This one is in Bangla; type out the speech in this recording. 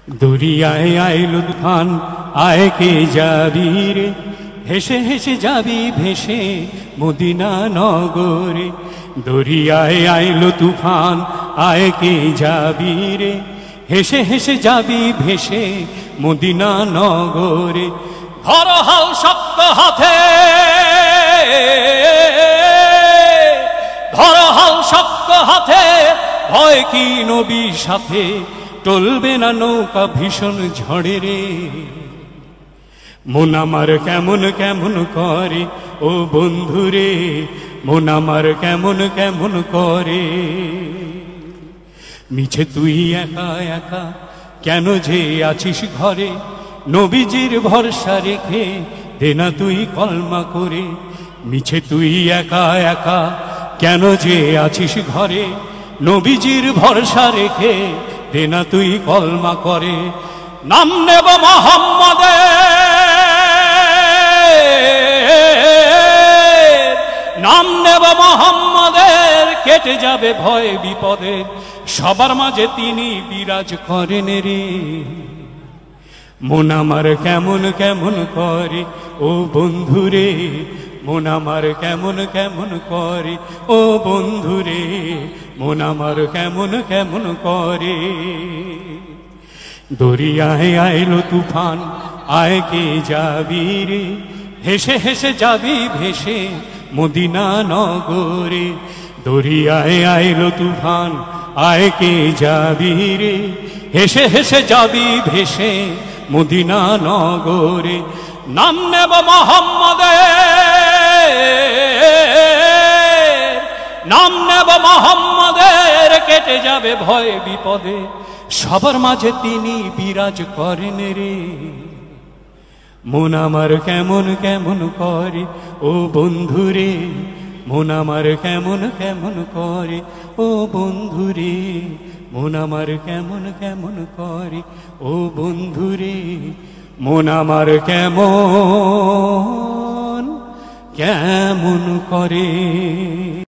দরিয়ায় আইলো তুফান, আয় কে যাবি রে, হেসে হেসে যাবি ভেসে মদিনা নগরে। দরিয়ায় আইলো তুফান, আয় কে যাবি রে, হেসে হেসে যাবি ভেসে মদিনা নগরে। ধর হাল শক্ত হাতে, ধর হাল শক্ত হাতে, ভয় কি নবীর সাথে, টলবে না নৌকা ভীষণ ঝড়ে রে। মন আমার কেমন কেমন করে ও বন্ধুরে, মন আমার কেমন কেমন করে। মিছে তুই একা একা কেন যে আছিস ঘরে, নবীজির ভরসা রেখে দে না তুই কলমা করে। মিছে তুই একা একা কেন যে আছিস ঘরে, নবীজির ভরসা রেখে দে না তুই কলমা করে। নাম নেব মোহাম্মদের, নাম নেব মোহাম্মদের, কেটে যাবে ভয় বিপদে, সবার মাঝে তিনি বিরাজ করেন রে। মন আমার কেমন কেমন করে ও বন্ধুরে, মন আমার কেমন কেমন করে ও বন্ধুরে, মন আমার কেমন কেমন করে। দরিয়ায় আইলো তুফান, আয় কে যাবি রে, হেসে হেসে যাবি ভেসে মদিনা নগরে। দরিয়ায় আইলো তুফান, আয় কে যাবি রে, হেসে হেসে যাবি ভেসে মদিনা নগরে। নাম নেব মোহাম্মদের, নাম নেব মোহাম্মদের, কেটে যাবে ভয় বিপদে, সবার মাঝে তিনি বিরাজ করেন রে। মন আমার কেমন কেমন করে ও বন্ধুরে, মন আমার কেমন কেমন করে ও বন্ধুরে, মন আমার কেমন কেমন করে ও বন্ধুরে, মন আমার কেমন কেমন করে।